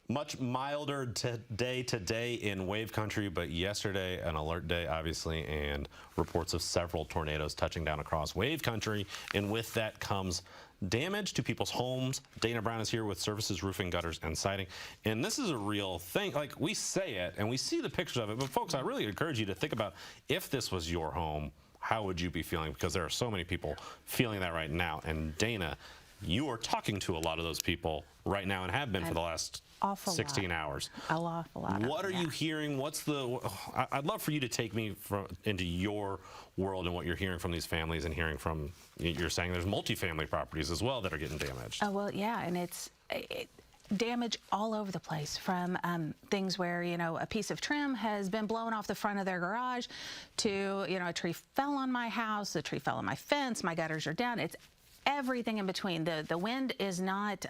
Much milder today in wave country, but yesterday an alert day, obviously, and reports of several tornadoes touching down across wave country. And with that comes damage to people's homes. Dana Brown is here with Cervices Roofing, Gutters, and Siding. And this is a real thing. Like, we say it and we see the pictures of it, but folks, I really encourage you to think about if this was your home, how would you be feeling? Because there are so many people feeling that right now. And Dana, you are talking to a lot of those people right now and have been for the last 16 hours. An awful lot. What are you hearing? What's the? I'd love for you to take me into your world and what you're hearing from these families and hearing from. You're saying there's multifamily properties as well that are getting damaged. Oh well, yeah, and it's damage all over the place, from things where, you know, a piece of trim has been blown off the front of their garage to, you know, a tree fell on my house, a tree fell on my fence, my gutters are down. It's everything in between. The wind is not,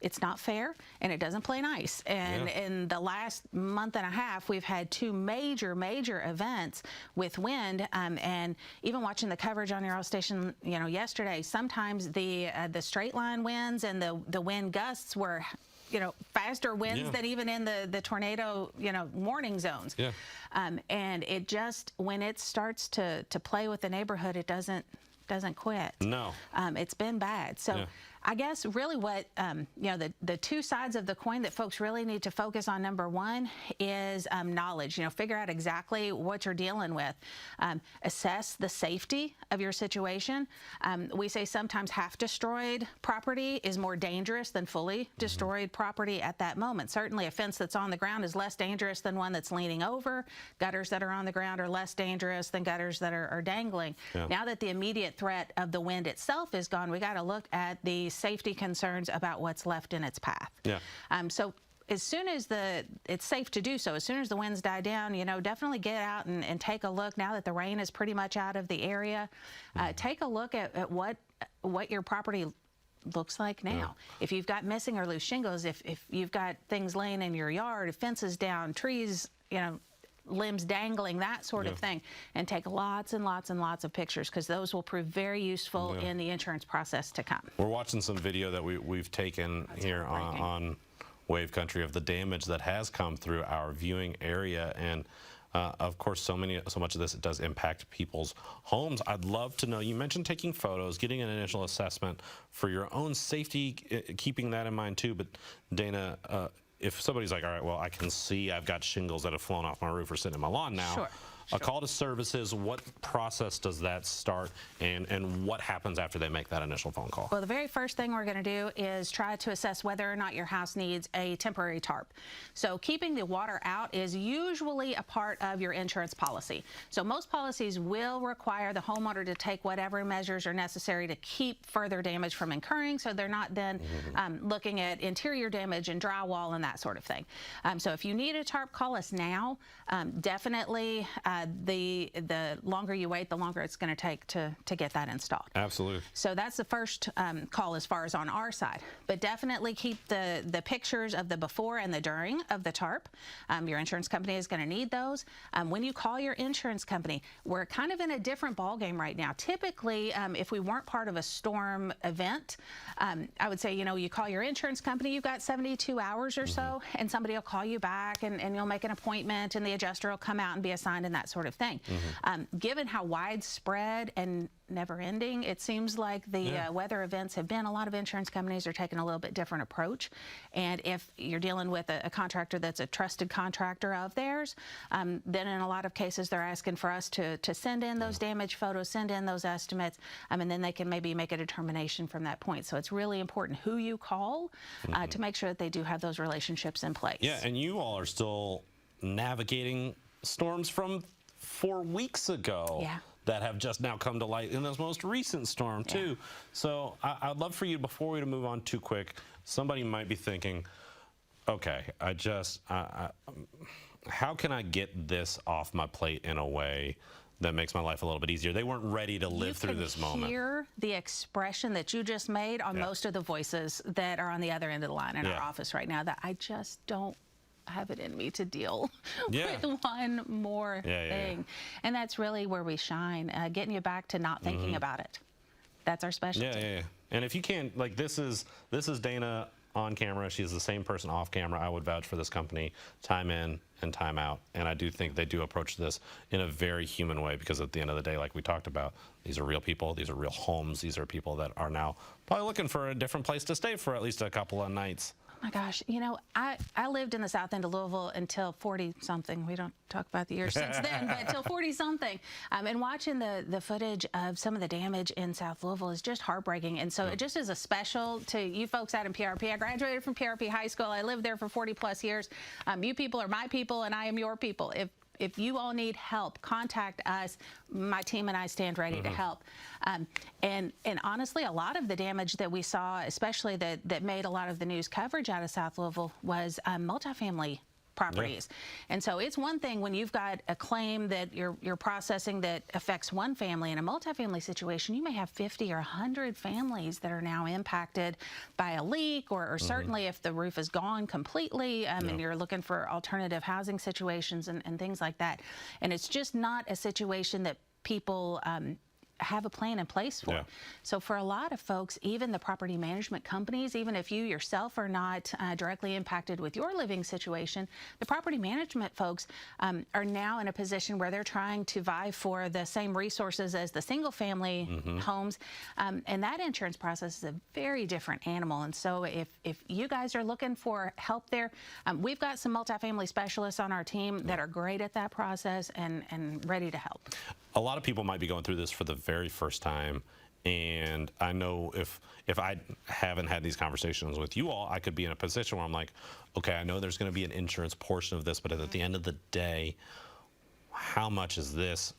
it's not fair, and it doesn't play nice. And in the last month and a half, we've had two major events with wind. And even watching the coverage on your station, you know, yesterday, sometimes the straight line winds and the wind gusts were, you know, faster winds than even in the tornado, you know, warning zones. And it just, when it starts to play with the neighborhood, it doesn't quit. No. It's been bad. So I guess really what, you know, the two sides of the coin that folks really need to focus on, number one, is knowledge. You know, figure out exactly what you're dealing with. Assess the safety of your situation. We say sometimes half-destroyed property is more dangerous than fully destroyed property at that moment. Certainly a fence that's on the ground is less dangerous than one that's leaning over. Gutters that are on the ground are less dangerous than gutters that are dangling. Now that the immediate threat of the wind itself is gone, we got to look at the safety concerns about what's left in its path. So as soon as it's safe to do so, as soon as the winds die down, you know, definitely get out and take a look. Now that the rain is pretty much out of the area, take a look at what your property looks like now. If you've got missing or loose shingles, if you've got things laying in your yard, fences down, trees, you know, limbs dangling, that sort of thing, and take lots and lots and lots of pictures, because those will prove very useful in the insurance process to come. We're watching some video that we've taken here on Wave Country of the damage that has come through our viewing area, and of course so much of this, it does impact people's homes. I'd love to know, you mentioned taking photos, getting an initial assessment for your own safety, keeping that in mind too, but Dana, if somebody's like, all right, well, I can see I've got shingles that have flown off my roof or sitting in my lawn now. A call to Cervices, what process does that start, and what happens after they make that initial phone call? Well, the very first thing we're going to do is try to assess whether or not your house needs a temporary tarp. So keeping the water out is usually a part of your insurance policy. So most policies will require the homeowner to take whatever measures are necessary to keep further damage from incurring, so they're not then looking at interior damage and drywall and that sort of thing. So if you need a tarp, call us now. Definitely the longer you wait, the longer it's going to take to get that installed. Absolutely. So that's the first call as far as on our side. But definitely keep the pictures of the before and the during of the tarp. Your insurance company is going to need those. When you call your insurance company, we're kind of in a different ballgame right now. Typically, if we weren't part of a storm event, I would say, you know, you call your insurance company, you've got 72 hours or so, and somebody will call you back, and you'll make an appointment, and the adjuster will come out and be assigned and that sort of thing. Given how widespread and never-ending it seems like the weather events have been, a lot of insurance companies are taking a little bit different approach. And if you're dealing with a contractor that's a trusted contractor of theirs, then in a lot of cases they're asking for us to send in those damage photos, send in those estimates, and then they can maybe make a determination from that point. So it's really important who you call to make sure that they do have those relationships in place. Yeah, and you all are still navigating storms from 4 weeks ago that have just now come to light in this most recent storm too. So I'd love for you, before we move on too quick, somebody might be thinking, okay, how can I get this off my plate in a way that makes my life a little bit easier? They weren't ready to live through this moment. You can hear the expression that you just made on most of the voices that are on the other end of the line in our office right now, that I just don't have it in me to deal with one more thing. And that's really where we shine, getting you back to not thinking about it. That's our specialty. And if you can't, like, this is Dana on camera. She's the same person off camera. I would vouch for this company time in and time out. And I do think they do approach this in a very human way, because at the end of the day, like we talked about, these are real people. These are real homes. These are people that are now probably looking for a different place to stay for at least a couple of nights. Oh my gosh, you know, I lived in the south end of Louisville until 40-something. We don't talk about the years since then, but until 40-something. And watching the footage of some of the damage in South Louisville is just heartbreaking. And so it just is a special to you folks out in PRP. I graduated from PRP High School. I lived there for 40+ years. You people are my people, and I am your people. If you all need help, contact us. My team and I stand ready to help. And honestly, a lot of the damage that we saw, especially that made a lot of the news coverage out of South Louisville, was multifamily properties. And so it's one thing when you've got a claim that you're processing that affects one family. In a multifamily situation, you may have 50 or 100 families that are now impacted by a leak, or certainly if the roof is gone completely, and you're looking for alternative housing situations and things like that. And it's just not a situation that people have a plan in place for. So for a lot of folks, even the property management companies, even if you yourself are not directly impacted with your living situation, the property management folks are now in a position where they're trying to vie for the same resources as the single family homes. And that insurance process is a very different animal. And so if you guys are looking for help there, we've got some multifamily specialists on our team that are great at that process and ready to help. A lot of people might be going through this for the very first time, and I know if I haven't had these conversations with you all, I could be in a position where I'm like, okay, I know there's going to be an insurance portion of this, but at the end of the day, how much is this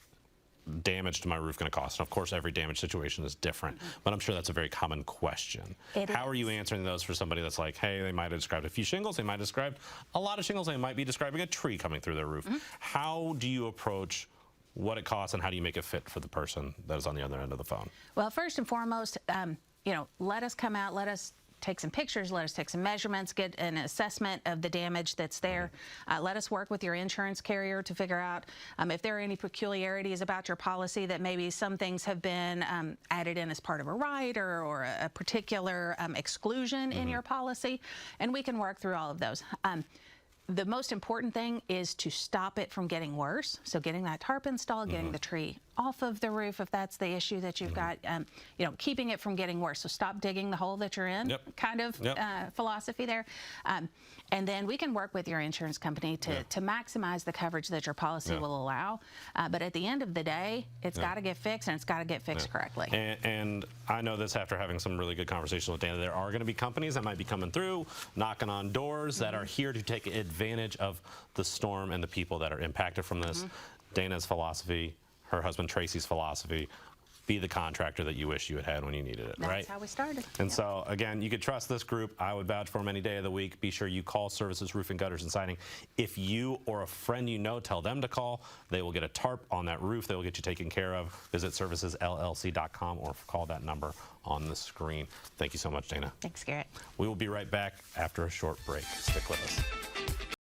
damage to my roof going to cost? And of course, every damage situation is different, but I'm sure that's a very common question. How are you answering those for somebody that's like, hey, they might have described a few shingles, they might have described a lot of shingles, they might be describing a tree coming through their roof. How do you approach what it costs, and how do you make it fit for the person that is on the other end of the phone? Well, first and foremost, you know, let us come out, let us take some pictures, let us take some measurements, get an assessment of the damage that's there. Let us work with your insurance carrier to figure out if there are any peculiarities about your policy, that maybe some things have been added in as part of a rider or a particular exclusion in your policy, and we can work through all of those. The most important thing is to stop it from getting worse. So getting that tarp installed, getting the tree off of the roof if that's the issue that you've got, you know, keeping it from getting worse. So stop digging the hole that you're in, kind of philosophy there. And then we can work with your insurance company to maximize the coverage that your policy will allow. But at the end of the day, it's got to get fixed, and it's got to get fixed correctly. And I know this after having some really good conversations with Dana. There are going to be companies that might be coming through, knocking on doors, that are here to take advantage of the storm and the people that are impacted from this. Dana's philosophy, her husband Tracy's philosophy, be the contractor that you wish you had had when you needed it, right? That's how we started. And so, again, you could trust this group. I would vouch for them any day of the week. Be sure you call Cervices Roofing, Gutters, and Siding. If you or a friend you know, tell them to call. They will get a tarp on that roof. They will get you taken care of. Visit servicesllc.com or call that number on the screen. Thank you so much, Dana. Thanks, Garrett. We will be right back after a short break. Stick with us.